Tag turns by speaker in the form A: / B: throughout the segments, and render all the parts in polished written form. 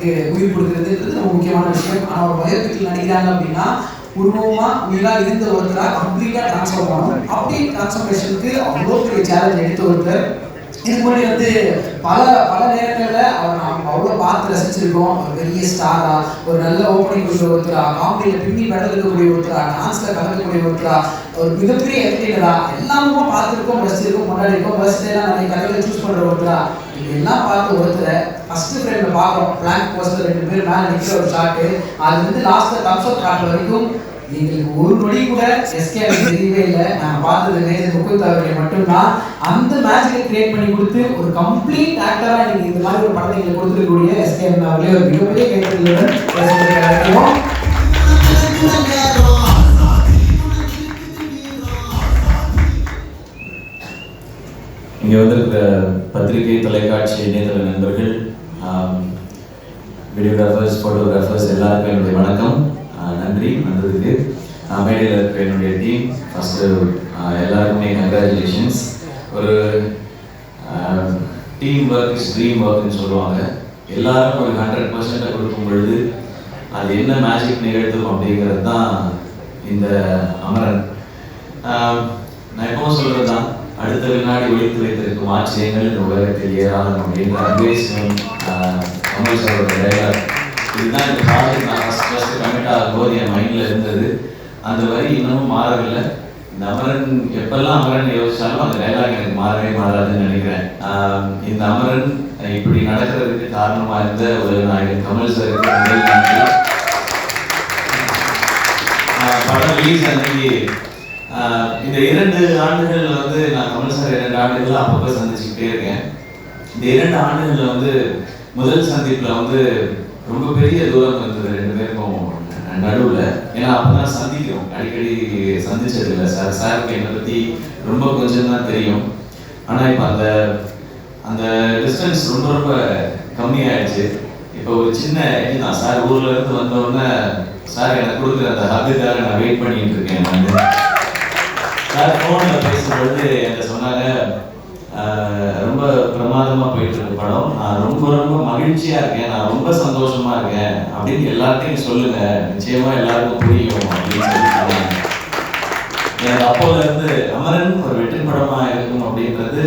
A: கதாபாத்திரத்துக்கு உயிர் கொடுக்குறதுன்றது ரொம்ப முக்கியமான விஷயம். ஆனால் ஒரு பயோபிக்கில் நடிக்கிறாங்க அப்படின்னா உருவமா உயிராக இருந்த ஒருத்தராக கம்ப்ளீட்டாக ட்ரான்ஸ்ஃபர் பண்ணணும். அப்படி ட்ரான்ஸ்ஃபர்மேஷனுக்கு அவ்வளோ பெரிய சேலஞ்ச் எடுத்த ஒருத்தர். இதுக்கு முன்னாடி வந்து பல நேரங்களில் அவர் நாம் அவ்வளோ பார்த்து ரசிச்சிருக்கோம். ஒரு பெரிய ஸ்டாரா, ஒரு நல்ல ஓப்பனிங் கொடுக்குற ஒருத்தரா, காமெடியில் பின்னி பெடலுக்கக்கூடிய ஒருத்தரா, டான்ஸில் கலக்கக்கூடிய ஒருத்தரா, ஒரு மிகப்பெரிய என்டர்டெய்னரா எல்லாமும் பார்த்துருக்கோம், ரசிச்சிருக்கோம், கொண்டாடிருக்கோம். பர்ஸ்டேலாம் நிறைய கதைகளை சூஸ் பண்ணுற ஒருத்தரா, இதெல்லாம் பார்த்த ஒருத்தரை ஃபஸ்ட்டு ஃப்ரேமில் பார்க்குறோம். பிளாங்க் போஸ்டர் 2 பேர் மேலே நிற்கிற ஒரு ஷாட்டு, அது வந்து லாஸ்ட்டில் தம்ஸ் அப் காட்டுற வரைக்கும் எங்களுக்கு ஒரு நொடி கூட எஸ்கே தெரியவே இல்லை. நாங்கள் பார்த்தது மேஜர் முகுந்த் அவர்களை மட்டும்தான். அந்த மேஜிக்கை கிரியேட் பண்ணி கொடுத்து ஒரு கம்ப்ளீட் ஆக்டராக நீங்கள் இந்த மாதிரி ஒரு படத்தை எங்களுக்கு கொடுத்துருக்கக்கூடிய எஸ்கே அவர்களே ஒரு மிகப்பெரிய கைத்தறியுடன் கிடைக்கும்.
B: இங்கே வந்திருக்கிற பத்திரிகை, தொலைக்காட்சி, இணையதள நண்பர்கள், வீடியோகிராஃபர்ஸ், ஃபோட்டோகிராஃபர்ஸ் எல்லாருக்கும் என்னுடைய வணக்கம். நன்றி வந்ததுக்கு. மேடையில் இருக்கிற என்னுடைய டீம் ஃபஸ்ட்டு எல்லாருக்குமே கங்க்ராச்சுலேஷன்ஸ். ஒரு டீம் ஒர்க் இஸ் ட்ரீம் ஒர்க்னு சொல்லுவாங்க. எல்லாரும் ஒரு 100% கொடுக்கும் பொழுது அது என்ன மேஜிக் நிகழ்த்தும் அப்படிங்கிறது தான் இந்த அமரன். நான் எப்பவும் சொல்கிறது தான், அடுத்த வினாடி ஒழித்து வைத்திருக்கும் ஆச்சரியங்கள் இந்த உலகத்தில் ஏராளம் அப்படின்ற அட்வைஸ்மெண்ட் கமல் சாரோட டைலாக். இதுதான் இந்த ப்ராஜெக்ட் நான் ஃபஸ்ட்டு கமிட் ஆகும்போது என் மைண்டில் இருந்தது. அந்த வரி இன்னமும் மாறவில்லை. இந்த அமரன் எப்பெல்லாம் அமரன் யோசிச்சாலும் அந்த டைலாக் எனக்கு மாறவே மாறாதுன்னு நினைக்கிறேன். இந்த அமரன் இப்படி நடக்கிறதுக்கு காரணமாக இருந்த ஒரு நாயகன் கமல் சாருக்கு முதல் நன்றி. படம் ரிலீஸ் அன்னைக்கு இந்த 2 ஆண்டுகள் வந்து நான் கமல் சார் 2 ஆண்டுகள் அப்பப்போ சந்திச்சுக்கிட்டே இருக்கேன். இந்த 2 ஆண்டுகளில் வந்து முதல் சந்திப்பில் வந்து ரொம்ப பெரிய தூரம் இருந்தது 2 பேருக்கும் நடுவில். ஏன்னா அப்போ தான் சந்திக்கிறோம், அடிக்கடி சந்திச்சதில்லை. சாருக்கு என்னை பற்றி ரொம்ப கொஞ்சம் தான் தெரியும். ஆனால் இப்போ அந்த டிஸ்டன்ஸ் ரொம்ப கம்மியாயிடுச்சு. இப்போ ஒரு சின்ன இது தான். சார் ஊரில் இருந்து வந்தோடனே சார் எனக்கு கொடுக்குற அந்த ஹக்குக்காக நான் வெயிட் பண்ணிட்டு இருக்கேன். சார் ஃபோனில் பேசும்பொழுது என்கிட்ட சொன்னாங்க, ரொம்ப பிரமாதமாக போயிட்டு இருக்க படம், நான் ரொம்ப மகிழ்ச்சியாக இருக்கேன், நான் ரொம்ப சந்தோஷமா இருக்கேன் அப்படின்னு எல்லார்ட்டையும் சொல்லுங்க, நிச்சயமா எல்லாருக்கும் புரியும் அப்படின்னு சொல்லி சொன்னாங்க. எனக்கு அப்போல இருந்து அமரன் ஒரு வெற்றி படமா இருக்கும் அப்படின்றது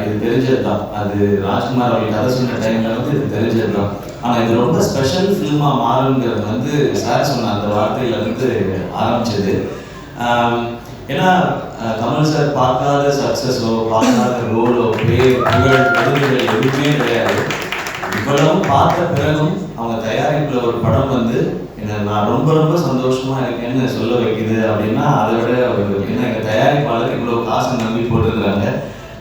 B: இது தெரிஞ்சது தான். அது ராஜ்குமார் அவர்கள் கதை சொன்ன டைம்ல வந்து இது தெரிஞ்சது தான். ஆனால் இது ரொம்ப ஸ்பெஷல் ஃபிலிமாக மாறுங்கிறது வந்து சார் சொன்ன அந்த வார்த்தையில இருந்து ஆரம்பிச்சது. ஏன்னா கமல் சார் பார்க்காத சக்ஸஸோ, பார்க்காத ரோலோ, பேர், புகழ், பெருமைகள் எதுவுமே கிடையாது. இவ்வளவும் பார்த்த பிறகும் அவங்க தயாரிப்பில் ஒரு படம் வந்து என்னை நான் ரொம்ப சந்தோஷமா இருக்கேன்னு சொல்ல வைக்குது அப்படின்னா அதை விட ஏன்னா எங்கள் தயாரிப்பாளர் இவ்வளோ காசு நம்பி போட்டுருக்குறாங்க,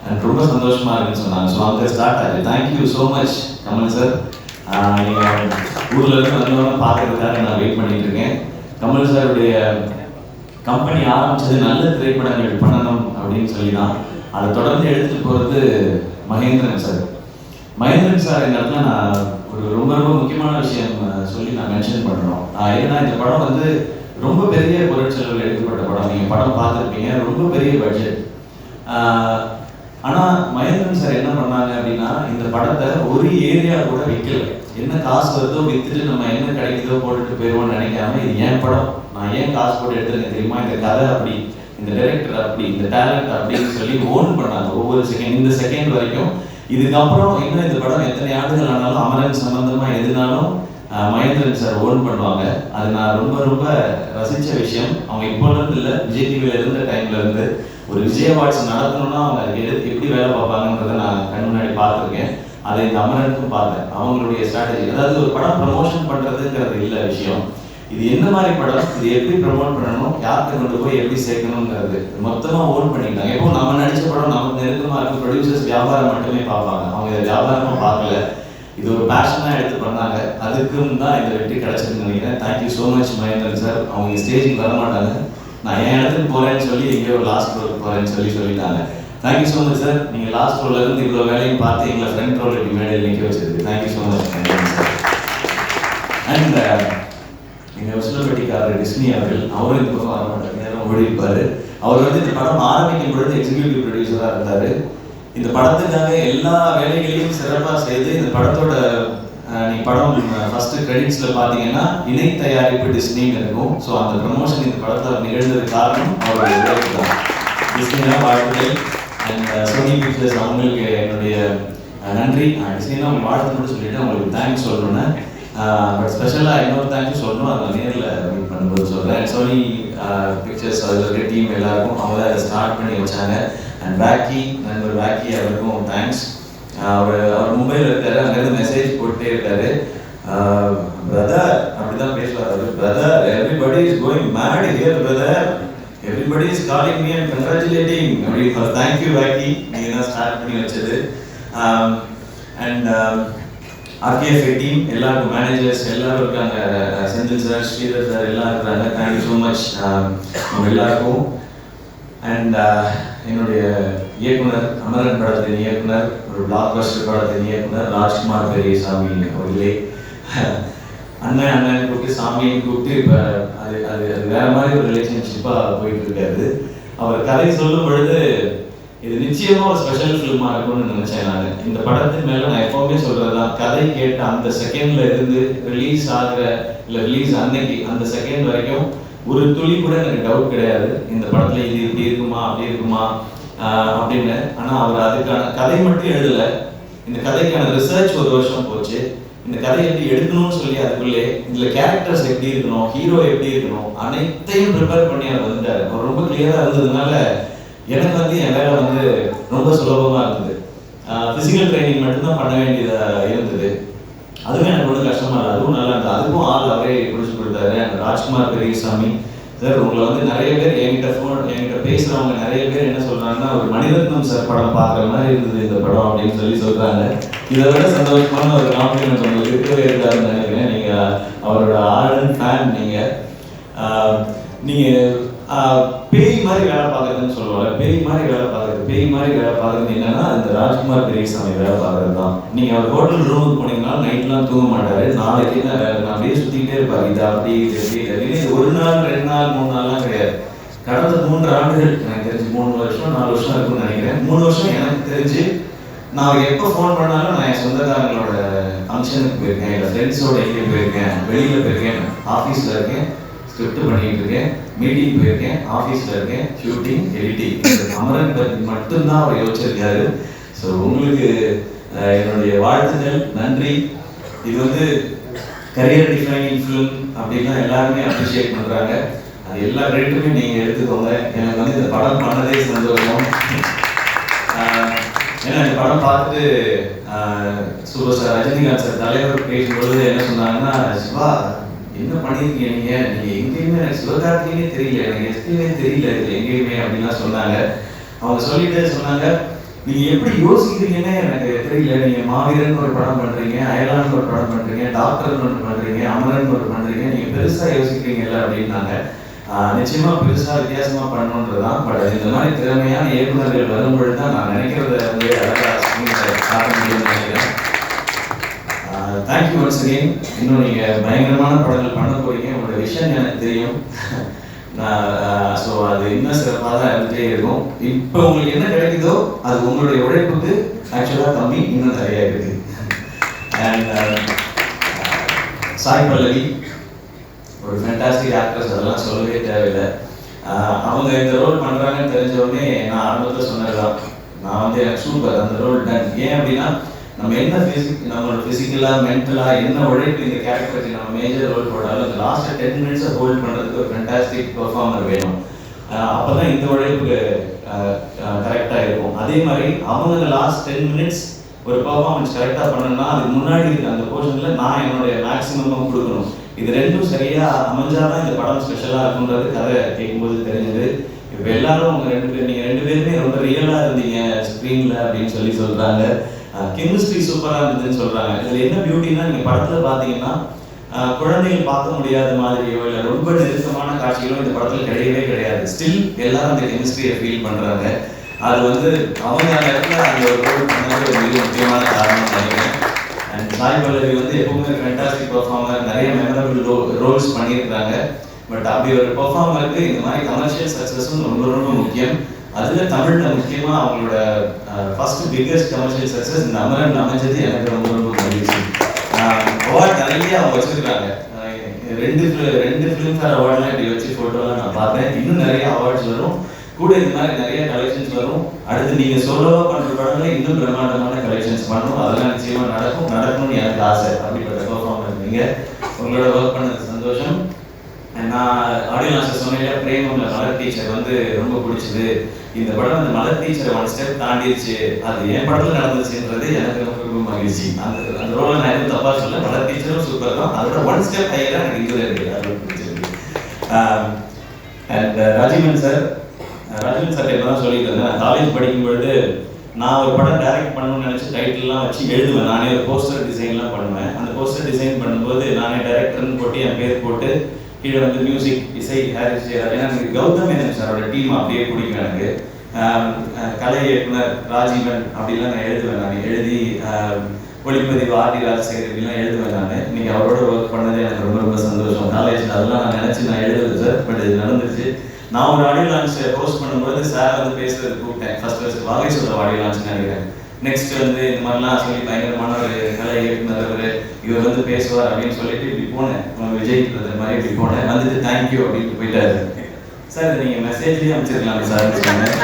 B: எனக்கு ரொம்ப சந்தோஷமா இருக்குன்னு சொன்னாங்க. ஸோ அங்கே ஸ்டார்ட் ஆகுது. Thank you so much Kamal sir. நீங்கள் ஊரில் இருந்து வந்தோடனே பார்க்கறதுக்காக நான் வெயிட் பண்ணிட்டு இருக்கேன். கமல் சாருடைய கம்பெனி ஆரம்பிச்சது நல்ல திரைப்படங்கள் பண்ணணும் அப்படின்னு சொல்லி தான். அதை தொடர்ந்து எடுத்துகிட்டு போகிறது மகேந்திரன் சார். மகேந்திரன் சார் இந்த இடத்துல நான் ஒரு ரொம்ப முக்கியமான விஷயம் சொல்லி நான் மென்ஷன் பண்ணுறோம். ஏன்னா இந்த படம் வந்து ரொம்ப பெரிய பொருட்செலவில் எடுக்கப்பட்ட படம். நீங்கள் படம் பார்த்துருப்பீங்க, ரொம்ப பெரிய பட்ஜெட். ஆனால் மகேந்திரன் சார் என்ன பண்ணாங்க அப்படின்னா, இந்த படத்தை ஒரு ஏரியா கூட விற்கல. என்ன காசு வருதோ விற்றுட்டு நம்ம என்ன கிடைக்குதோ போட்டுட்டு போயிடுவோம்னு நினைக்காம, இது ஏன் படம், நான் ஏன் காசு போட்டு எடுத்துருக்கேன் தெரியுமா, இந்த கதை அப்படி, இந்த டைரக்டர் அப்படி, இந்த டேலண்ட் அப்படின்னு சொல்லி ஓன் பண்ணாங்க ஒவ்வொரு செகண்ட், இந்த செகண்ட் வரைக்கும். இதுக்கப்புறம் இன்னும் இந்த படம் எத்தனை ஆண்டுகள் ஆனாலும் அமரன் சம்பந்தமா எதுனாலும் மகேந்திரன் சார் ஓன் பண்ணுவாங்க. அது நான் ரொம்ப ரசித்த விஷயம். அவங்க இப்போலேருந்து இல்லை, விஜய் டிவியில் இருந்த டைம்ல இருந்து ஒரு விஜய் அவார்ட்ஸ் நடத்தணும்னா அவங்க எப்படி வேலை பார்ப்பாங்கன்றதை நான் கண் முன்னாடி பார்த்துருக்கேன். அதை இந்த அமரனுக்கும் பார்த்தேன். அவங்களுடைய ஸ்ட்ராட்டஜி, அதாவது ஒரு படம் ப்ரமோஷன் பண்ணுறதுங்கிறது இல்லை விஷயம், இது என்ன மாதிரி படம், இது எப்படி ப்ரமோட் பண்ணணும், யாருக்கு கொண்டு போய் எப்படி சேர்க்கணுங்கிறது மொத்தமாக ஓன் பண்ணிட்டாங்க. எப்போ நம்ம நடித்த படம் நமக்கு நெருக்கமாக இருக்கும், ப்ரொடியூசர்ஸ் வியாபாரம் மட்டுமே பார்ப்பாங்க, அவங்க இதை வியாபாரமாக பார்க்கல, இது ஒரு பேஷனாக எடுத்து பண்ணாங்க. அதுக்கும் தான் இந்த வெற்றி கிடைச்சதுன்னு நினைக்கிறேன். Thank you so much Mahendran sir. அவங்க ஸ்டேஜுக்கு வர மாட்டாங்க, நான் என் இடத்துக்கு போகிறேன்னு சொல்லி எங்கேயோ ஒரு லாஸ்ட் ரோலுக்கு போகிறேன்னு சொல்லிட்டாங்க. Thank you so much sir. நீங்கள் லாஸ்ட் ரோல இருந்து இவ்வளோ வேலையும் பார்த்து எங்களை ஃப்ரண்ட் ரோல் இப்படி மேடையில் நிற்க வச்சிருக்கு. Thank you so much sir. And எங்கள் விஷ்ணுபட்டிக்காரர் டிஸ்னி அவர்கள், அவரும் இந்த பக்கம் வர மாட்டாங்க, நேரம் ஓடி இருப்பார். அவர் வந்து இந்த படம் ஆரம்பிக்கும் பொழுது எக்ஸிக்யூட்டிவ் ப்ரொடியூசராக இருந்தார். இந்த படத்துக்காக எல்லா வேலைகளையும் சிறப்பாக செய்து இந்த படத்தோட நீ படம் ஃபர்ஸ்ட் கிரெடிட்ஸில் பார்த்தீங்கன்னா இணை தயாரிப்பு டிஸ்னின்னு இருக்கும். ஸோ அந்த ப்ரமோஷன் இந்த படத்தில் நிகழ்ந்தது காரணம் அவருடைய உழைப்பு தான். டிஸ்னிலாம் வாழ்த்துக்கள். அண்ட் சோனி பிக்சர்ஸ் அவங்களுக்கு என்னுடைய நன்றி. டிஸ்னிலாம் அவங்க வாழ்த்துன்னு சொல்லிட்டு அவங்களுக்கு தேங்க்ஸ் சொல்லணுன்னு. பட் ஸ்பெஷலாக இன்னொரு தேங்க்ஸ் சொல்லணும், அதை நேரில் மீட் பண்ணும்போது சொல்கிறேன். சோனி பிக்சர்ஸ் அதில் இருக்க டீம் எல்லாருக்கும் அவங்க தான் அதை ஸ்டார்ட் பண்ணி வச்சாங்க. அண்ட் வேக்கி, நண்பர் வேக்கி அவருக்கும் தேங்க்ஸ். அவர் மும்பையில் இருக்காரு, அங்கேருந்து மெசேஜ் போட்டுட்டே இருக்காரு. பிரதர் அப்படிதான் பேசுவார் அவர். Brother, everybody is going mad here brother, everybody is calling me and congratulating அப்படின்னு. தேங்க்யூ வேக்கி, நீங்கள் தான் ஸ்டார்ட் பண்ணி வச்சது. அண்ட் ஆர்கேஎஃப்ஐ டீம் எல்லாருக்கும், மேனேஜர்ஸ் எல்லாரும் இருக்காங்க, செந்தில் சார், ஸ்ரீதர் சார் எல்லாம் இருக்கிறாங்க. தேங்க்யூ ஸோ மச் அவங்க எல்லாருக்கும். அண்ட் என்னுடைய இயக்குனர், அமரன் படத்தின் இயக்குனர், ஒரு பிளாக் பஸ்டர் படத்தின் இயக்குனர் ராஜ்குமார் பெரியசாமி அவர்களே. அண்ணன் கூப்பிட்டு சாமியை கூப்பிட்டு இப்போ அது அது அது வேற மாதிரி ஒரு ரிலேஷன்ஷிப்பாக போயிட்டு இருக்காரு. அவர் கதை சொல்லும் பொழுது இது நிச்சயமா ஒரு ஸ்பெஷல் ஃபிலிமாக இருக்கும்னு நினைச்சேன் நான். இந்த படத்தின் மேலே நான் எப்பவுமே சொல்றதுதான், கதை கேட்ட அந்த செகண்ட்ல இருந்து ரிலீஸ் ஆகிற இல்லை ரிலீஸ் அன்னைக்கு அந்த செகண்ட் வரைக்கும் ஒரு துளி கூட எனக்கு டவுட் கிடையாது இந்த படத்துல இது இப்படி இருக்குமா அப்படி இருக்குமா அப்படின்னு. ஆனால் அவர் அதுக்கான கதை மட்டும் எழுதலை, இந்த கதைக்கான ரிசர்ச் ஒரு வருஷம் போச்சு. இந்த கதை எப்படி எடுக்கணும்னு சொல்லி அதுக்குள்ளே இதில் கேரக்டர்ஸ் எப்படி இருக்கணும், ஹீரோ எப்படி இருக்கணும், அனைத்தையும் ப்ரிப்பேர் பண்ணி அவர் வந்துட்டார். அவர் ரொம்ப கிளியராக இருந்ததுனால எனக்கு வந்து என் வேலை வந்து ரொம்ப சுலபமாக இருந்தது. ஃபிசிக்கல் ட்ரைனிங் மட்டும்தான் பண்ண வேண்டியதாக இருந்தது. அதுவும் எனக்கு ஒன்றும் கஷ்டமாக இல்லை, அதுவும் நல்லா இருந்தது. அதுக்கும் ஆள் அவரே பிடிச்சி கொடுத்தாரு. அந்த ராஜ்குமார் பெரியசாமி சார், உங்களை வந்து நிறைய பேர் என்கிட்ட பேசுகிறவங்க நிறைய பேர் என்ன சொல்கிறாங்கன்னா, ஒரு மணிரத்னம் சார் படம் பார்க்குற மாதிரி இருந்தது இந்த படம் அப்படின்னு சொல்லி சொல்கிறாங்க. இதை விட சந்தோஷமான ஒரு காம்ப்ளிமெண்ட் உங்களுக்கு இருக்கவே இருக்காதுன்னு நினைக்கிறேன். நீங்கள் அவரோட ஆர்டன் ஃபேன். நீங்கள் பேய் மாதிரி வேலை பார்க்குறதுன்னு சொல்லுவாங்க. பேய் மாதிரி வேலை பார்க்குறது என்னன்னா இந்த ராஜ்குமார் பெரியசாமி வேலை பார்க்குறது தான். நீங்கள் அவர் ஹோட்டல் ரூமுக்கு போனீங்கன்னா நைட்லாம் தூங்க மாட்டார். நாளைக்கு என்ன வேலை அப்படியே சுற்றிக்கிட்டே இருப்பார். இது அப்படி இது ஒரு நாள் 2 நாள் 3 நாள்லாம் கிடையாது. கடந்த 3 ஆண்டுகள் எனக்கு தெரிஞ்சு 3 வருஷம் 4 வருஷம் இருக்குன்னு நினைக்கிறேன். 3 வருஷம் எனக்கு தெரிஞ்சு நான் எப்போ ஃபோன் பண்ணாலும் நான் என் சொந்தக்காரங்களோட ஃபங்க்ஷனுக்கு போயிருக்கேன், இல்லை ஃப்ரெண்ட்ஸோட எங்கே போயிருக்கேன், வெளியில் போயிருக்கேன், ஆஃபீஸில் இருக்கேன், ஸ்கிரிப்ட் பண்ணிட்டு இருக்கேன், மீட்டிங் போயிருக்கேன், ஆஃபீஸில் இருக்கேன், ஷூட்டிங், எடிட்டிங். அமரன் பற்றி மட்டும்தான் அவர் யோசிச்சிருக்காரு. ஸோ உங்களுக்கு என்னுடைய வாழ்த்துக்கள், நன்றி. இது வந்து கரியர் டிஃபைனிங் ஃபிலிம் அப்படின்னா எல்லாருமே அப்ரிஷியேட் பண்ணுறாங்க. அது எல்லா கிரெடிட்டுமே நீங்கள் எடுத்துக்கோங்க. எனக்கு வந்து இந்த படம் பண்ணதே சந்தோஷம். ஏன்னா இந்த படம் பார்த்துட்டு சூப்பர் ஸ்டார் ரஜினிகாந்த் சார் தலைவர் பேசும்பொழுது என்ன சொன்னாங்கன்னா, சிவா என்ன பண்ணியிருக்கீங்க நீங்கள் எங்கேயுமே எனக்கு சிவகார்த்திகே தெரியல, எனக்கு எஸ்பியுமே தெரியல இது எங்கேயுமே அப்படின்லாம் சொன்னாங்க. அவங்க சொல்லிட்டு சொன்னாங்க, நீங்கள் எப்படி யோசிக்கிறீங்கன்னு எனக்கு தெரியல. நீங்கள் மாவீரன் ஒரு படம் பண்ணுறீங்க, அயலான் ஒரு படம் பண்ணுறீங்க, டாக்டர்னு ஒன்று பண்ணுறீங்க, அமரன் ஒரு பண்ணுறீங்க, நீங்கள் பெருசாக யோசிக்கிறீங்கல்ல அப்படின்னாங்க. நிச்சயமா பெருசா வித்தியாசமா பண்ணணுன்றதுதான். பட் அது இந்த மாதிரி திறமையான இயக்குநர்கள் வரும்பொழுது தான் நான் நினைக்கிறத வந்து அழகா காட்ட முடியும்னு நினைக்கிறேன். Thank you once again. இன்னும் நீங்க பயங்கரமான படங்கள் பண்ண போறீங்க, உங்களோட விஷயம் எனக்கு தெரியும். ஸோ அது இன்னும் சிறப்பாக தான் இருந்துகிட்டே இருக்கும். இப்போ உங்களுக்கு என்ன கிடைக்குதோ அது உங்களுடைய உழைப்புக்கு ஆக்சுவலாக கம்மி இன்னும் நிறைய இருக்கு. அண்ட் சாய் பல்லவி ஒரு ஃபேண்டாஸ்டிக் ஆக்ட்ரஸ், அதெல்லாம் சொல்லவே தேவையில்லை. அவங்க இந்த ரோல் பண்ணுறாங்கன்னு தெரிஞ்சவொடனே நான் ஆரம்பத்தில் சொன்னதுதான், நான் வந்து எனக்கு சூப்பர் அந்த ரோல் டன். ஏன் அப்படின்னா நம்ம என்ன நம்மளோட ஃபிசிக்கலாக மென்டலாக என்ன உழைப்பு இந்த கேரக்டருக்கு நம்ம மேஜர் ரோல் போட்டாலும் அந்த லாஸ்ட் 10 மினிட்ஸை ஹோல்ட் பண்ணுறதுக்கு ஒரு ஃபேண்டாஸ்டிக் பெர்ஃபார்மர் வேணும். அப்போ தான் இந்த உழைப்புக்கு கரெக்டாக இருக்கும். அதே மாதிரி அவங்க லாஸ்ட் 10 மினிட்ஸ் ஒரு பெர்ஃபார்மன்ஸ் கரெக்டாக பண்ணணும்னா அதுக்கு முன்னாடி இருக்க அந்த போர்ஷனில் நான் என்னுடைய மேக்ஸிமம் கொடுக்கணும். இது ரெண்டும் சரியாக அமைஞ்சாதான் இந்த படம் ஸ்பெஷலாக இருக்குன்றது கதை கேட்கும்போது தெரிஞ்சது. இப்போ எல்லாரும் உங்கள் நீங்கள் ரெண்டு பேருமே ரொம்ப ரியலாக இருந்தீங்க ஸ்க்ரீனில் அப்படின்னு சொல்கிறாங்க. கெமிஸ்ட்ரி சூப்பராக இருந்ததுன்னு சொல்கிறாங்க. இதில் என்ன பியூட்டின்னா நீங்கள் படத்தில் பார்த்தீங்கன்னா குழந்தைகள் பார்க்க முடியாத மாதிரியோ இல்லை ரொம்ப நெருக்கமான காட்சிகளோ இந்த படத்தில் கிடையவே கிடையாது. ஸ்டில் எல்லாரும் அந்த கெமிஸ்ட்ரியை ஃபீல் பண்ணுறாங்க. அது வந்து அவங்க அந்த இடத்துல அந்த ஒரு ரோல் பண்ணது ஒரு மிக முக்கியமான காரணம் நினைக்கிறேன். அண்ட் சாய் பல்லவி வந்து எப்பவுமே ஃபேண்டாஸ்டிக் பெர்ஃபார்மர், நிறைய மெமரபிள் ரோல்ஸ் பண்ணியிருக்காங்க. பட் அப்படி ஒரு பெர்ஃபார்மருக்கு இந்த மாதிரி கமர்ஷியல் சக்ஸஸும் ரொம்ப ரொம்ப முக்கியம். அதில் தமிழில் முக்கியமாக அவங்களோட ஃபர்ஸ்ட் பிக்கஸ்ட் கமர்ஷியல் சக்ஸஸ் இந்த அமரன் அமைஞ்சது எனக்கு ரொம்ப ரொம்ப மகிழ்ச்சி. அவார்ட் நிறைய அவங்க வச்சிருக்காங்க. ரெண்டு ஃபிலிம்ஃபேர் அவார்ட்லாம் இப்படி வச்சு ஃபோட்டோலாம் நான் பார்த்தேன். இன்னும் நிறைய அவார்ட்ஸ் வரும், கூட இது மாதிரி நிறைய கலெக்ஷன்ஸ் வரும். அடுத்து நீங்கள் சோலோவாக பண்ணுற படம்ல இன்னும் பிரம்மாண்டமான கலெக்ஷன்ஸ் பண்ணணும். அதெல்லாம் நிச்சயமாக நடக்கணும்னு எனக்கு ஆசை. அப்படிப்பட்ட பெர்ஃபார்மன்ஸ் நீங்கள் உங்களோட ஒர்க் பண்ணது சந்தோஷம். நான் ஆடியோ லான்ச்சில் சொன்னேன், பிரேமம்ல மலர் டீச்சர் வந்து ரொம்ப பிடிச்சது. இந்த படம் அந்த மலர் டீச்சரை ஒன் ஸ்டெப் தாண்டிடுச்சு, அது என் படத்தில் நடந்துச்சுன்றது எனக்கு ரொம்ப மகிழ்ச்சி. அந்த ரோலை நான் எதுவும் தப்பா சொல்ல, மலர் டீச்சரும் சூப்பர் தான், அதோட ஒன் ஸ்டெப் ஹையராக எனக்கு இங்கே இருக்குது, அது பிடிச்சிருக்கு. அண்ட் ராஜீவன் சார் இப்போ தான் சொல்லிட்டு இருந்தேன், நான் காலேஜ் படிக்கும்பொழுது நான் ஒரு படம் டைரக்ட் பண்ணணும்னு நினச்சி டைட்டில்லாம் வச்சு எழுதுவேன். நானே ஒரு போஸ்டர் டிசைன்லாம் பண்ணுவேன். அந்த போஸ்டர் டிசைன் பண்ணும்போது நானே டைரக்டர்னு போட்டு என் பேர் போட்டு கீழே வந்து மியூசிக், இசை, ஹாரிஸ் ஜெயராஜ், ஏன்னா எனக்கு கௌதம் மேனன் சாரோட டீம் அப்படியே பிடிக்கும் எனக்கு. கலை இயக்குனர் ராஜீவன் அப்படிலாம் நான் எழுதுவேன். நான் எழுதி ஒளிப்பதிவு ஆர்டி ராஜசேகர் இப்படிலாம் எழுதுவேன். நான் இன்னைக்கு அவரோட ஒர்க் பண்ணது எனக்கு ரொம்ப ரொம்ப சந்தோஷம். காலேஜ் அதெல்லாம் நான் நினச்சி நான் எழுதுவேன் சார், பட் இது நடந்துச்சு. நான் ஒரு ஆடியோ லான்ச் போஸ்ட் பண்ணும்போது சார் வந்து பேசுறது கூப்பிட்டேன். ஃபர்ஸ்ட் வாகை சொல்ற ஆடியோ லான்ச் நினைக்கிறேன். நெக்ஸ்ட் வந்து இந்த மாதிரிலாம் சொல்லி பயங்கரமான ஒரு கலை இயக்குனர் இவர் வந்து பேசுவார் அப்படின்னு சொல்லிட்டு இப்படி போனேன். விஜய் பிரதர் மாதிரி இப்படி போனேன். வந்துட்டு தேங்க்யூ அப்படின்ட்டு போயிட்டாரு. சார் இதை நீங்கள் மெசேஜ்லேயே அமைச்சிருக்கலாமே சார் சொன்னேன்.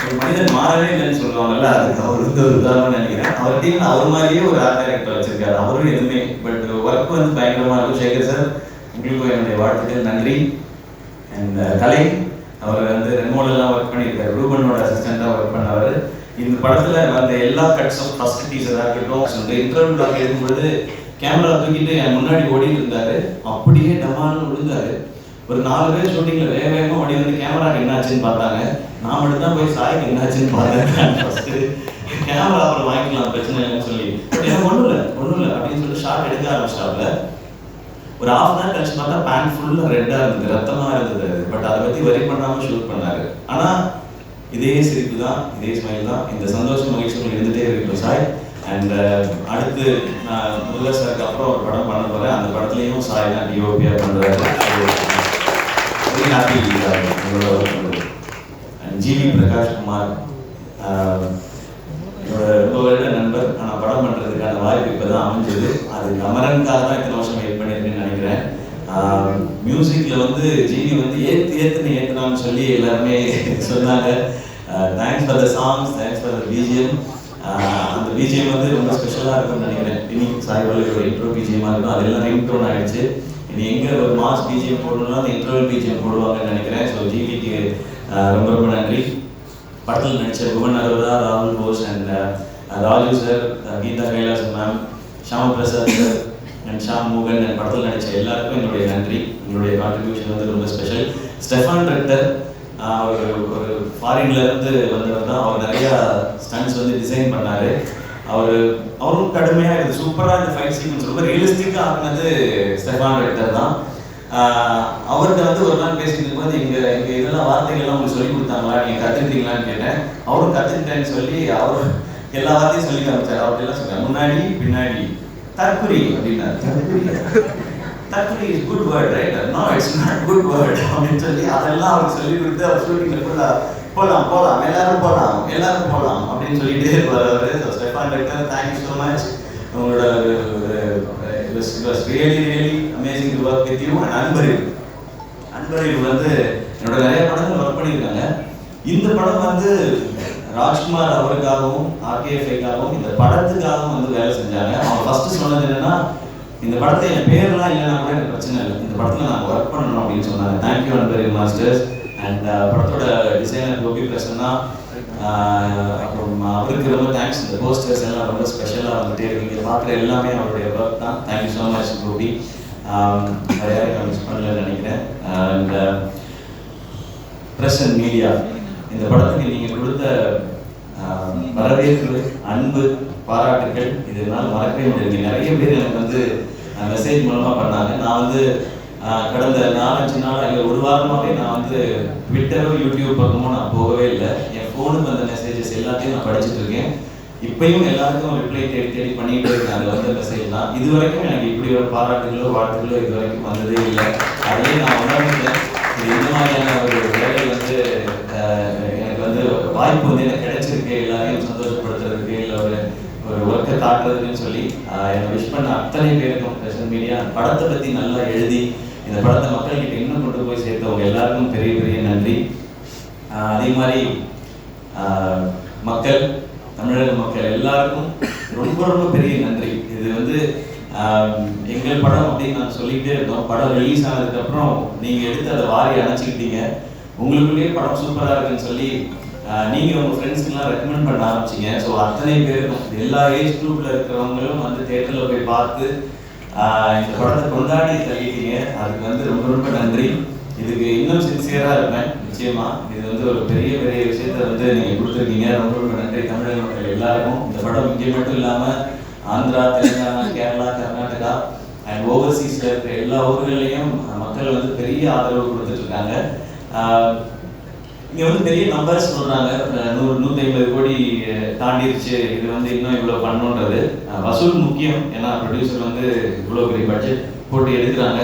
B: ஒரு மனிதன் மாறவே இல்லைன்னு சொல்லுவாங்கல்ல, அதுக்கு அவர் வந்து ஒரு உதாரணம் நினைக்கிறேன். அவர் டீம் அவர் மாதிரியே ஒரு ஆர்ட் டைரக்டர் வச்சிருக்காரு. அவரும் எதுவுமே பட் ஒர்க் வந்து பயங்கரமாக இருக்கும். சேகர் சார் உங்களுக்கும் என்னுடைய வாழ்த்துக்கள், நன்றி. அண்ட் கலை அவர் வந்து ரெமோலெல்லாம் ஒர்க் பண்ணியிருக்காரு, ரூபனோட அசிஸ்டண்டாக ஒர்க் பண்ணவர். இந்த படத்தில் வந்த எல்லா கட்ஸும் ஃபர்ஸ்ட் டீசராக இருக்கட்டும், அந்த இன்டர்வியூலாக இருக்கும்பொழுது கேமரா தூக்கிட்டு என் முன்னாடி ஓடிட்டு இருந்தார். அப்படியே டமால்னு விழுந்தாரு. ஒரு 4 பேர் ஷூட்டிங்கில் வேகமாக ஓடி வந்து கேமராக்கு என்னாச்சுன்னு பார்த்தாங்க. நான் மட்டும் தான் போய் சாய்க்கு என்னாச்சுன்னு பார்த்தேன். ஃபஸ்ட்டு கேமரா அப்புறம் வாங்கிக்கலாம் பிரச்சனை இல்லைன்னு சொல்லி, பட் எனக்கு ஒன்றும் இல்லை அப்படின்னு சொல்லிட்டு ஷார்ட் எடுக்க ஆரம்பிச்சிட்டாப்ல. ஒரு ½ hour கழிச்சு பார்த்தா பேண்ட் ஃபுல்லாக ரெட்டாக இருந்தது, ரத்தமாக இருந்தது. பட் அதை பற்றி வரி பண்ணாமல் ஷூட் பண்ணாரு. ஆனால் இதே சிரிப்பு தான், இதே ஸ்மைல் தான், இந்த சந்தோஷம் மகிழ்ச்சி இருந்துகிட்டே இருக்கட்டும் சாய். அண்ட் அடுத்து நான் முதல்வர் சாருக்கு அப்புறம் ஒரு படம் பண்ண போகிறேன். அந்த படத்துலேயும் சாய் தான் டிஓபியாக பண்ணுறாரு. வெரி ஹாப்பி உங்களோட ஒர்க் பண்ணுறது. அண்ட் ஜிவி பிரகாஷ் குமார் என்னோட ரொம்ப வருட நண்பர். ஆனால் படம் பண்ணுறதுக்கான வாய்ப்பு இப்போ தான் அமைஞ்சது. அது அமரனுக்காக தான் இத்தனை வருஷம் வெயிட் பண்ணியிருக்கேன்னு நினைக்கிறேன். மியூசிக்கில் வந்து ஜிவி வந்து ஏற்றுனான்னு சொல்லி எல்லாருமே சொன்னாங்க. Thanks for the songs, thanks for the BGM. அந்த பிஜிஎம் வந்து ரொம்ப ஸ்பெஷலாக இருக்கும்னு நினைக்கிறேன். இனி சாய்வாலியோட இன்ட்ரோ பிஜிஎம்மாக இருக்கும், அதெல்லாம் ரிங் டோன் ஆகிடுச்சு. இனி எங்கே ஒரு மாஸ் பிஜிஎம் போடணும்னா அந்த இன்ட்ரோவல் பிஜிஎம் போடுவாங்கன்னு நினைக்கிறேன். ஸோ ஜிவிக்கு ரொம்ப ரொம்ப நன்றி. படத்தில் நடித்த புவன் அரோரா, ராகுல் Bose and Raju sir, Geetha Kailasan ma'am, Sham Prasad sir and Sham மோகன் அண்ட் படத்தில் நடித்த எல்லாருக்கும் என்னுடைய நன்றி. உங்களுடைய கான்ட்ரிபியூஷன் வந்து ரொம்ப ஸ்பெஷல். ஸ்டெஃபான் ரெக்டர் ஒரு ஃபாரின்லேருந்து வந்தவர் தான். அவர் நிறையா ஸ்டண்ட்ஸ் வந்து டிசைன் பண்ணார். அவரும் கடுமையாக இருக்குது, சூப்பராக இந்த ஃபைட் சீக்வன்ஸ் ரொம்ப ரியலிஸ்டிக்காக ஆகினது ஸ்டெஃபான் ரெக்டர் தான். அவர்கிட்ட வந்து ஒரு நாள் பேசிட்டு இருக்கும்போது எங்கள் இதெல்லாம் வார்த்தைகள்லாம் உங்களுக்கு சொல்லி கொடுத்தாங்களா, நீங்கள் கற்றுக்கிட்டீங்களான்னு கேட்டேன். அவரும் கற்றுக்கிட்டேன்னு சொல்லி அவர் எல்லா வார்த்தையும் சொல்லி காமிச்சார். அவர்கிட்ட எல்லாம் சொல்கிறார், முன்னாடி பின்னாடி தற்குறி அப்படின்னாரு. தற்குறி is good word right? No it's not good word அப்படின்னு சொல்லி அதெல்லாம் அவருக்கு சொல்லி கொடுத்து அவர் ஷூட்டிங்கில் போகலாம் எல்லாரும் போகலாம் அப்படின்னு சொல்லிட்டே இருப்பார் அவர். So Stefan Richter, thank you so much. உங்களோட really amazing to work with you. And Anbariv வந்து என்னோட நிறைய படங்கள் ஒர்க் பண்ணியிருக்காங்க. இந்த படம் வந்து ராஜ்குமார் அவருக்காகவும் RKFIக்காகவும் இந்த படத்துக்காகவும் வந்து வேலை செஞ்சாங்க. அவங்க ஃபர்ஸ்ட் சொன்னது என்னன்னா, இந்த படத்தை என் பேர்லாம் இல்லைன்னா கூட எனக்கு பிரச்சனை இல்லை, இந்த படத்தில் நாங்கள் ஒர்க் பண்ணணும் அப்படின்னு சொன்னாங்க. Thank you Anbariv masters. அண்ட் படத்தோட டிசைனர் கோபி பிரசன்னா, அப்புறம் அவருக்கு ரொம்ப தேங்க்ஸ். இந்த போஸ்டர்ஸ் எல்லாம் ரொம்ப ஸ்பெஷலாக வந்துட்டு நீங்கள் பார்க்குற எல்லாமே அவருடைய ஒர்க் தான். Thank you so much Gopi. நிறையா மிஸ் பண்ணலன்னு நினைக்கிறேன். அண்ட் ப்ரெஸ் அண்ட் மீடியா, இந்த படத்துக்கு நீங்கள் கொடுத்த வரவேற்பு, அன்பு, பாராட்டுகள் இதனால் மறக்கவே முடியாது. நிறைய பேர் எனக்கு வந்து மெசேஜ் மூலமாக பண்ணாங்க. நான் வந்து கடந்த 4-5 நாள் இல்லை ஒரு வாரமாகவே நான் வந்து ட்விட்டரோ யூடியூப் பக்கமோ நான் போகவே இல்லை. என் ஃபோனுக்கு வந்த மெசேஜஸ் எல்லாத்தையும் நான் படிச்சுட்டு இருக்கேன். இப்பயும் எல்லாருக்கும் ரிப்ளை தேடி பண்ணிகிட்டே இருக்கேன். அதில் வந்த மெசேஜ் தான். இது வரைக்கும் எனக்கு இப்படி ஒரு பாராட்டுகளோ வாழ்த்துக்களோ இது வரைக்கும் வந்ததே இல்லை. அதையே நான் உணர்ந்தேன். இது இந்த மாதிரியான ஒரு வேலை வந்து எனக்கு வந்து வாய்ப்பு வந்து எனக்கு கிடைச்சிருக்கு, எல்லாரையும் சந்தோஷப்படுத்துறதுக்கு இல்லை ஒரு ஒர்க்கை காட்டுறதுக்குன்னு சொல்லி என்னோட விஷயம் பண்ண அத்தனை பேருக்கும் பிரசன் மீடியா படத்தை பற்றி நல்லா எழுதி இந்த படத்தை மக்கள்கிட்ட இன்னும் கொண்டு போய் சேர்த்தவங்க எல்லாருக்கும் பெரிய பெரிய நன்றி. அதே மாதிரி மக்கள், தமிழக மக்கள் எல்லாருக்கும் ரொம்ப ரொம்ப பெரிய நன்றி. இது வந்து எங்கள் படம் அப்படின்னு நான் சொல்லிக்கிட்டே இருந்தோம். படம் ரிலீஸ் ஆனதுக்கப்புறம் நீங்கள் எடுத்து அதை வாரி அணைச்சிக்கிட்டீங்க. உங்களுக்குள்ளேயே படம் சூப்பராக இருக்குன்னு சொல்லி நீங்கள் உங்கள் ஃப்ரெண்ட்ஸ்க்கெலாம் ரெக்கமெண்ட் பண்ண ஆரம்பிச்சிங்க. ஸோ அத்தனை பேருக்கும் எல்லா ஏஜ் குரூப்பில் இருக்கிறவங்களும் வந்து தேட்டரில் போய் பார்த்து இந்த படத்தை கொண்டாடி தள்ளிட்டீங்க. அதுக்கு வந்து ரொம்ப ரொம்ப நன்றி. இதுக்கு இன்னும் சின்சியராக இருப்பேன் நிச்சயமாக. இது வந்து ஒரு பெரிய பெரிய விஷயத்த வந்து நீங்கள் கொடுத்துருக்கீங்க. ரொம்ப ரொம்ப நன்றி தமிழக மக்கள் எல்லாருக்கும். இந்த படம் இங்கே மட்டும் இல்லாமல் ஆந்திரா, தெலுங்கானா, கேரளா, கர்நாடகா அண்ட் ஓவர்சீஸில் இருக்கிற எல்லா ஊர்கள்லையும் மக்கள் வந்து பெரிய ஆதரவு கொடுத்துட்ருக்காங்க. இங்கே வந்து பெரிய நம்பர்ஸ் சொல்கிறாங்க, 100-150 கோடி தாண்டிடுச்சு, இது வந்து இன்னும் இவ்வளோ பண்ணணுன்றது. வசூல் முக்கியம். ஏன்னா ப்ரொடியூசர் வந்து இவ்வளோ பெரிய பட்ஜெட் போட்டு எடுக்கிறாங்க.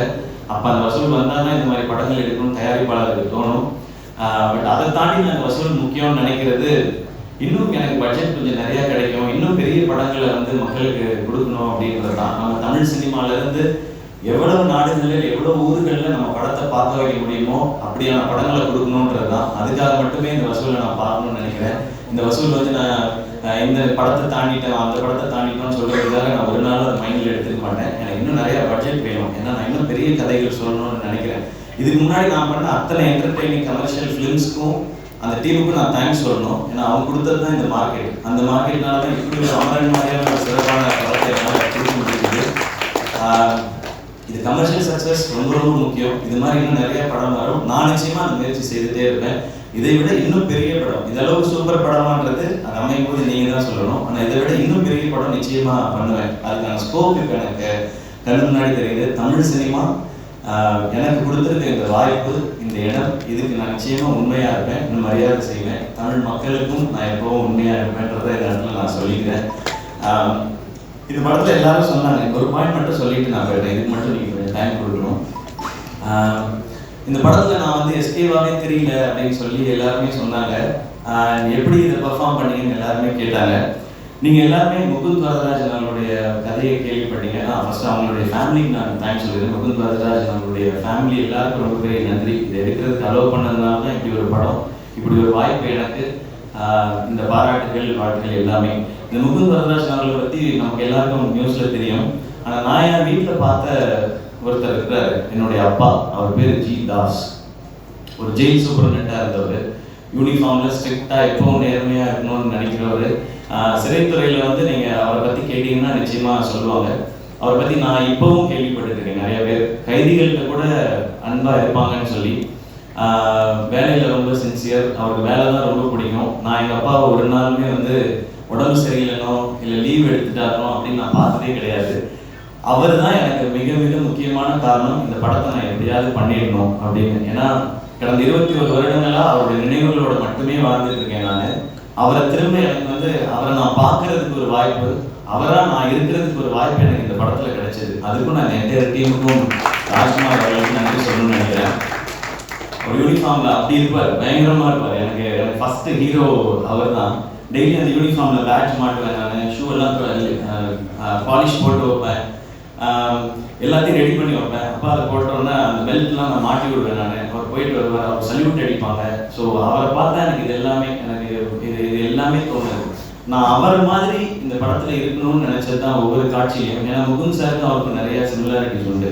B: அப்போ அந்த வசூல் வந்தால் இந்த மாதிரி படங்கள் எடுக்கணும்னு தயாரிப்பாளருக்கு தோணும். பட் அதை தாண்டி நாங்கள் வசூல் முக்கியம்னு நினைக்கிறது, இன்னும் எனக்கு பட்ஜெட் கொஞ்சம் நிறையா கிடைக்கும், இன்னும் பெரிய படங்களை வந்து மக்களுக்கு கொடுக்கணும் அப்படின்றது தான். நம்ம தமிழ் சினிமாவிலேருந்து எவ்வளவு நாடுகளில் எவ்வளவு ஊர்களில் நம்ம படத்தை பார்க்க வைக்க முடியுமோ அப்படியான படங்களை கொடுக்கணுன்றது தான். அதுக்காக மட்டுமே இந்த வசூலை நான் பார்க்கணும்னு நினைக்கிறேன். இந்த வசூல் வந்து நான் இந்த படத்தை தாண்டிட்டேன், அந்த படத்தை தாண்டிட்டோம்னு சொல்கிறதுக்காக நான் ஒரு நாள் அதை மைண்டில் எடுத்துக்க மாட்டேன். எனக்கு இன்னும் நிறையா பட்ஜெட் வேணும். ஏன்னா நான் இன்னும் பெரிய கதைகள் சொல்லணும்னு நினைக்கிறேன். இதுக்கு முன்னாடி நான் பண்ண அத்தனை என்டர்டெய்னிங் கமர்ஷியல் ஃபிலிம்ஸ்க்கும் அந்த டீமுக்கும் நான் தேங்க்ஸ் சொல்லணும். ஏன்னா அவங்க கொடுத்தது தான் இந்த மார்க்கெட். அந்த மார்க்கெட்னால தான் இப்படி ஒரு அமரன் மாதிரியான ஒரு சிறப்பான படத்தை என்னால் கொடுக்க முடியுது. இது கமர்ஷியல் சக்ஸஸ் ரொம்ப ரொம்ப முக்கியம். இது மாதிரி இன்னும் நிறைய படம் வரும். நான் நிச்சயமாக அந்த முயற்சி செய்துகிட்டே இருப்பேன். இதை விட இன்னும் பெரிய படம், இதளவுக்கு சூப்பர் படமான்றது அது அமையும் போது நீங்கள் தான் சொல்லணும். ஆனால் இதை விட இன்னும் பெரிய படம் நிச்சயமாக பண்ணுவேன். அதுக்கான ஸ்கோப் இப்போ எனக்கு கண்ணு முன்னாடி தெரியுது. தமிழ் சினிமா எனக்கு கொடுத்துருக்க இந்த வாய்ப்பு, இந்த இடம், இதுக்கு நான் நிச்சயமாக உண்மையாக இருப்பேன், இன்னும் மரியாதை செய்வேன். தமிழ் மக்களுக்கும் நான் எப்போவும் உண்மையாக இருப்பேன்றதை இந்த இடத்துல நான் சொல்லிக்கிறேன். இது படத்தில் எல்லாரும் சொன்னாங்க, ஒரு பாயிண்ட் மட்டும் சொல்லிட்டு நான் போயிட்டேன். இதுக்கு மட்டும் நீங்கள் கொஞ்சம் டைம் கொடுக்கணும். இந்த படத்தில் நான் வந்து எஸ்கேவாகவே தெரியல அப்படின்னு சொல்லி எல்லாருமே சொன்னாங்க. எப்படி இதை பெர்ஃபார்ம் பண்ணீங்கன்னு எல்லாருமே கேட்டாங்க. நீங்கள் எல்லாருமே முகுந்த் வரதராஜன் அவங்களுடைய கதையை கேள்விப்பட்டீங்க. ஃபர்ஸ்ட் அவங்களுடைய ஃபேமிலிக்கு நான் தேங்க்ஸ் சொல்லிடுறேன். முகுந்த் வரதராஜன் அவங்களுடைய ஃபேமிலி எல்லாருக்கும் ரொம்ப பெரிய நன்றி. இதை எடுக்கிறதுக்கு அலோவ் பண்ணதுனால தான் இப்படி ஒரு படம், இப்படி ஒரு வாய்ப்பு எனக்கு. இந்த பாராட்டுகள், வாழ்த்துக்கள் எல்லாமே. இந்த முகுந்த் வரதராஜன் அவர்களை பற்றி நமக்கு எல்லாருக்கும் நியூஸில் தெரியும். ஆனால் நான் என் வீட்டில் பார்த்த ஒருத்தர் இருக்கிறார், என்னுடைய அப்பா. அவர் பேர் ஜி தாஸ். ஒரு ஜெயில் சூப்பரண்டாக இருந்தவர். யூனிஃபார்மில் ஸ்ட்ரிக்டாக எப்பவும் நேர்மையாக இருக்கணும்னு நினைக்கிறவர். சிறைத்துறையில் வந்து நீங்கள் அவரை பற்றி கேட்டிங்கன்னா நிச்சயமாக சொல்லுவாங்க. அவரை பற்றி நான் இப்போவும் கேள்விப்பட்டுருக்கேன். நிறைய பேர் கைதிகள்கிட்ட கூட அன்பாக இருப்பாங்கன்னு சொல்லி. வேலையில் ரொம்ப சின்சியர். அவருக்கு வேலை தான் ரொம்ப பிடிக்கும். நான் எங்கள் அப்பாவை ஒரு நாளுமே வந்து உடம்பு சரியில்லைனோ இல்லை லீவ் எடுத்துட்டாரோ அப்படின்னு நான் பார்த்ததே கிடையாது. அவர் தான் எனக்கு மிக மிக முக்கியமான காரணம், இந்த படத்தை நான் எப்படியாவது பண்ணிடணும் அப்படின்னு. ஏன்னா கடந்த 21 வருடங்களாக அவருடைய நினைவுகளோட மட்டுமே வாழ்ந்துட்டு இருக்கேன் நான். அவரை திரும்ப எனக்கு வந்து அவரை நான் பார்க்கறதுக்கு ஒரு வாய்ப்பு, அவராக நான் இருக்கிறதுக்கு ஒரு வாய்ப்பு எனக்கு இந்த படத்தில் கிடைச்சது. அதுக்கும் நான் என்டையர் டீமுக்கும் ராஜ்குமார் அவர்களுக்கு நன்றி சொல்லணும்னு நினைக்கிறேன். ஒரு யூனிஃபார்மில் அப்படி இருப்பார், பயங்கரமாக இருப்பார். எனக்கு ஃபஸ்ட்டு ஹீரோ அவர் தான். டெய்லி அந்த யூனிஃபார்மில் பேட்ச் மாட்டுவேன் நான், ஷூ எல்லாம் பாலிஷ் போட்டு வைப்பேன், எல்லாத்தையும் ரெடி பண்ணி வைப்பேன். அப்போ அதை போட்டோன்னா அந்த பெல்ட்லாம் நான் மாட்டி விடுவேன் நான். அவர் போயிட்டு வருவார், அவர் சல்யூட் அடிப்பாங்க. ஸோ அவரை பார்த்தா எனக்கு இது எல்லாமே இது எல்லாமே தோணுது. நான் அவர் மாதிரி இந்த படத்தில் இருக்கணும்னு நினச்சது தான் ஒவ்வொரு காட்சியிலையும். ஏன்னா முகுந்த் சாருக்கு அவருக்கு நிறைய சிமிலாரிட்டிஸ் உண்டு.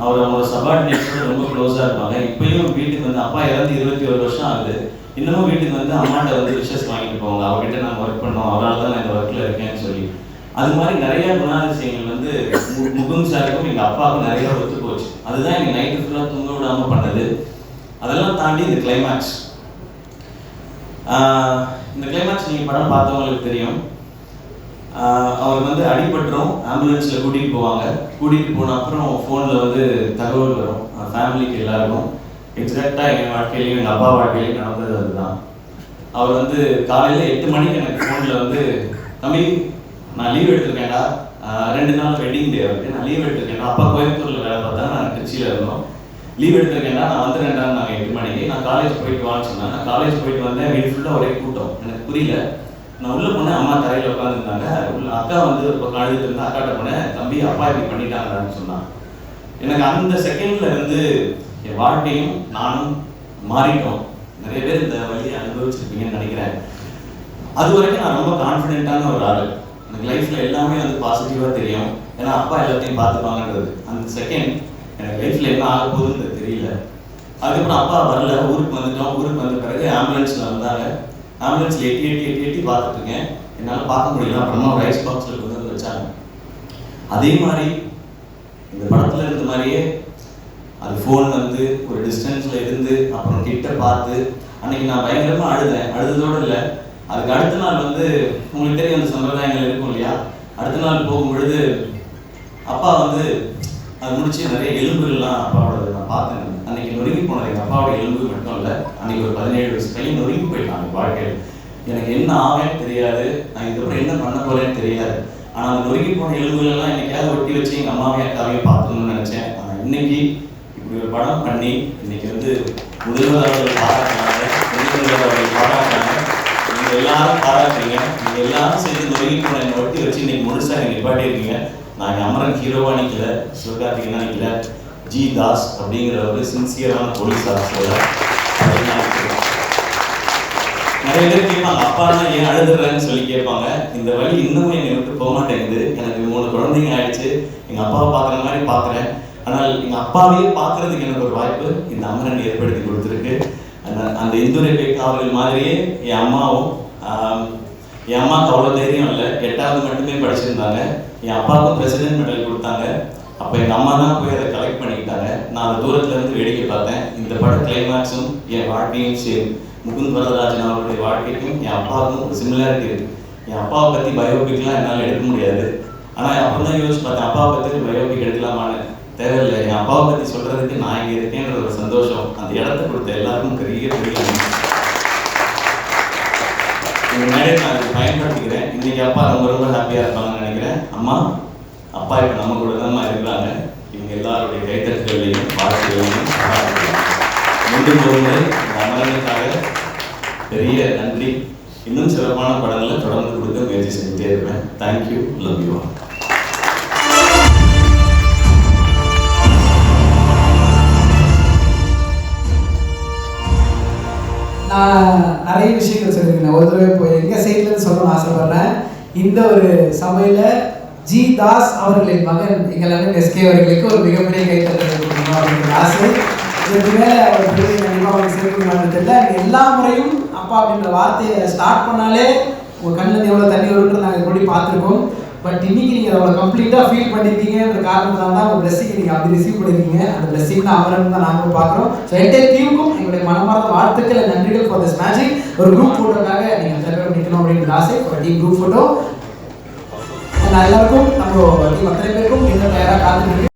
B: அவர் அவங்களோட சபார்டினேட்ஸோட ரொம்ப க்ளோஸாக இருப்பாங்க. இப்பயும் வீட்டுக்கு வந்து அப்பா இறந்து 21 வருஷம் ஆகுது. இன்னமும் வீட்டுக்கு வந்து அம்மாட்ட வந்து விஷஸ் வாங்கிட்டு போவாங்க. அவர்கிட்ட நான் ஒர்க் பண்ணோம், அவரால் தான் நான் இந்த ஒர்க்கில் இருக்கேன்னு சொல்லி. அது மாதிரி நிறைய குணாதிசயங்கள் வந்து முகுந்த் சாருக்கும் எங்கள் அப்பாவுக்கும் நிறைய ஒத்து போச்சு. அதுதான் எங்கள் நைட்டு ஃபுல்லாக தூங்க விடாமல் பண்ணது. அதெல்லாம் தாண்டி இந்த கிளைமேக்ஸ், இந்த கிளைமேக்ஸ் நீங்கள் படம் பார்த்தவங்களுக்கு தெரியும். அவர் வந்து அடிபட்டுரும், ஆம்புலன்ஸில் கூட்டிகிட்டு போவாங்க. கூட்டிகிட்டு போன அப்புறம் ஃபோனில் வந்து தகவல் வரும் ஃபேமிலிக்கு எல்லாருக்கும். எக்ஸாக்டாக எங்கள் வாழ்க்கையிலையும் எங்கள் அப்பா வாழ்க்கையிலையும் நடந்தது அதுதான். அவர் வந்து காலையில் 8 மணிக்கு எனக்கு ஃபோனில் வந்து, தம்பி நான் லீவ் எடுத்திருக்கேன்டா, 2 நாள் வெட்டிங் டே இருக்குது, நான் லீவ் எடுத்திருக்கேன்டா. அப்பா கோயம்புத்தூரில் வேலை பார்த்தா, நான் திருச்சியில் இருந்தோம். லீவ் எடுத்திருக்கேன்டா, நான் வந்துடுறேன்டா. நாங்கள் 8 மணிக்கு நான் காலேஜ் போயிட்டு வான்னு சொன்னேன். நான் காலேஜ் போயிட்டு வந்தேன். வீடு ஃபுல்லாக ஒரே கூட்டம், எனக்கு புரியல. நான் உள்ள போனேன், அம்மா தரையில் உட்காந்துருந்தாங்க. உள்ள அக்கா வந்து ஒரு பக்கம் அழுதுட்டு இருந்தா. அக்காட்ட போனேன், தம்பி அப்பா இப்படி பண்ணிட்டாங்கன்னு சொன்னான். எனக்கு அந்த செகண்ட்ல வந்து என் வாழ்க்கையும் நானும் மாறிட்டோம். நிறைய பேர் இந்த வழியை அனுபவிச்சிருப்பீங்கன்னு நினைக்கிறேன். அது வரைக்கும் நான் ரொம்ப கான்ஃபிடென்ட்டான ஒரு ஆள். எனக்கு லைஃப்பில் எல்லாமே வந்து பாசிட்டிவாக தெரியும். ஏன்னா அப்பா எல்லாத்தையும் பார்த்துப்பாங்கன்றது. அந்த செகண்ட் எனக்கு லைஃப்பில் என்ன ஆக போகுதுன்னு தெரியல. அதுக்கப்புறம் அப்பா வரல, ஊருக்கு வந்துட்டோம். ஊருக்கு வந்த பிறகு ஆம்புலன்ஸில் வந்தாங்க. ஆம்புலன்ஸில் எட்டி பார்த்துட்டு இருக்கேன். என்னால் பார்க்க முடியல. அப்புறமா ஒரு ஐஸ் பாக்ஸில் கொண்டு வந்து வச்சாங்க. அதே மாதிரி இந்த படத்தில் இருந்த மாதிரியே அது ஃபோன் வந்து ஒரு டிஸ்டன்ஸில் இருந்து அப்புறம் கிட்ட பார்த்து அன்னைக்கு நான் பயங்கரமாக அழுதேன். அழுததோடு இல்லை, அதுக்கு அடுத்த நாள் வந்து உங்களுக்கு தெரியும் அந்த சம்பிரதாயங்கள் இருக்கும் இல்லையா. அடுத்த நாள் போகும்பொழுது அப்பா வந்து அது முடிச்சு நிறைய எலும்புகள்லாம் அப்பாவோட நான் பார்த்தேன். அன்னைக்கு நொறுங்கி போனது எங்கள் அப்பாவோட எலும்பு மட்டும் இல்லை, அன்னைக்கு ஒரு 17 வயசு பையன் நொறுங்கி போயிட்டாங்க வாழ்க்கையில். எனக்கு என்ன ஆவேன்னு தெரியாது, நான் இதுக்கப்புறம் என்ன பண்ண போறேன்னு தெரியாது. ஆனால் அந்த நொறுங்கி போன எலும்புகள்லாம் என்னைக்காவது ஒட்டி வச்சு எங்கள் அம்மாவையும் அக்காவையும் பார்க்கணும்னு நினச்சேன். ஆனால் இன்னைக்கு இப்படி ஒரு படம் பண்ணி இன்னைக்கு வந்து முதல்வர் அவர்கள் பாராட்டுறாங்க, முதல்வர் அவர்கள் பாராட்டுறாங்க, நீங்கள் எல்லாரும் பாராட்டுறீங்க. நீங்கள் எல்லாரும் சேர்ந்து நொறுங்கி போன என்னை ஒட்டி வச்சு இன்னைக்கு முழுசாக நீங்கள் நிப்பாட்டியிருக்கீங்க. நான் இங்கே அமரன் ஹீரோவாக நிற்கல, சிவகார்த்திகேயனா நிற்கல, ஜி தாஸ் அப்படிங்கிற ஒரு சின்சியரான போலீஸ் ஆஃபீஸர். நிறைய பேர் கேட்பாங்க, அப்பானா ஏன் அழுதுறேன்னு சொல்லி கேட்பாங்க. இந்த வழி இன்னமும் என்னை விட்டு போக மாட்டேங்குது. எனக்கு 3 குழந்தைங்க ஆயிடுச்சு. எங்கள் அப்பாவை பார்க்குற மாதிரி பார்க்குறேன். ஆனால் எங்கள் அப்பாவையே பார்க்கறதுக்கு எனக்கு ஒரு வாய்ப்பு இந்த அமரன் ஏற்படுத்தி கொடுத்துருக்கு. அந்த இந்துரை பேக்கா அவர்கள் மாதிரியே என் அம்மாவும், என் அம்மாவுக்கு அவ்வளோ தைரியம் இல்லை, 8வது மட்டுமே படிச்சிருந்தாங்க. என் அப்பாவுக்கும் பிரசிடென்ட் மெடல் கொடுத்தாங்க. அப்போ எங்கள் அம்மா தான் போய் அதை கலெக்ட் பண்ணிக்கிட்டாங்க. நான் அதை தூரத்தில் இருந்து வேடிக்கை பார்த்தேன். இந்த பட கிளைமேக்ஸும் என் வாழ்க்கையும் சேம். முகுந்த் வரதராஜன் அவருடைய வாழ்க்கைக்கும் என் அப்பாவுக்கும் ஒரு சிமிலாரிட்டி இருக்குது. என் அப்பாவை பற்றி பயோபிக்லாம் என்னால் எடுக்க முடியாது. ஆனால் அப்புறம் தான் யோசிச்சு பார்த்தேன், அப்பாவை பற்றி பயோபிக் எடுக்கலாமான்னு. தேவையில்லை, என் அப்பாவை பற்றி சொல்கிறதுக்கு நான் இங்கே இருக்கேன்ற ஒரு சந்தோஷம். அந்த இடத்த கொடுத்த எல்லாருக்கும் பெரிய இந்த மேடையை நான் அதை பயன்படுத்திக்கிறேன். இன்றைக்கி அப்பா ரொம்ப ஹாப்பியாக இருப்பாங்கன்னு நினைக்கிறேன். அம்மா அப்பா இப்போ நம்ம கூட தான் இருக்கிறாங்க. இவங்க எல்லாருடைய கைத்தட்டுகளையும் வாழ்க்கைகளையும் மீண்டும் ஒரு முறை இந்த அமரனுக்காக பெரிய நன்றி. இன்னும் சிறப்பான படங்களை தொடர்ந்து கொடுக்க முயற்சி செஞ்சுட்டே இருப்பேன். Thank you, love you.
A: நான் நிறைய விஷயங்கள் சொல்லியிருக்கேன். ஒரு தடவை இப்போ எங்கள் சைட்லேருந்து சொல்லணும்னு ஆசைப்படுறேன். இந்த ஒரு சபையில் ஜி தாஸ் அவர்களின் மகன் எங்கள் அண்ணன் எஸ்கே அவர்களுக்கு ஒரு மிகப்பெரிய கைத்தட்டல் கொடுக்கணும் அப்படிங்கிற ஆசை. இதுக்கு மேலே அவர் பெரிய கண்டிப்பாக அவங்க சேர்க்கணும்னு தெரியல. எல்லா முறையும் அப்பா அப்படின்ற வார்த்தையை ஸ்டார்ட் பண்ணாலே உங்கள் கண்ணில் எவ்வளோ தண்ணி வரும்னு நாங்கள் எப்படி பார்த்துருக்கோம். பட் இன்னைக்கு நீங்கள் அவ்வளோ கம்ப்ளீட்டாக ஃபீல் பண்ணியிருக்கீங்கன்ற காரணத்தால் தான் உங்கள் பிளெஸிங்கை நீங்கள் அப்படி ரிசீவ் பண்ணியிருக்கீங்க. அந்த பிளெஸிங் தான் அமரன் தான் நாங்களும் பார்க்குறோம். ஸோ என்டையர் டீமுக்கும் எங்களுடைய மனமார்ந்த வாழ்த்துக்கள், நன்றிகள் ஃபார் திஸ் மேஜிக். ஒரு குரூப் ஃபோட்டோக்காக நீங்கள் தகவல் நிற்கணும் அப்படின்ற ஆசை. ஒரு டீம் குரூப் ஃபோட்டோ எல்லாருக்கும் நம்ம டீம் அத்தனை பேருக்கும் இன்னும் தயாராக காத்துருக்கு.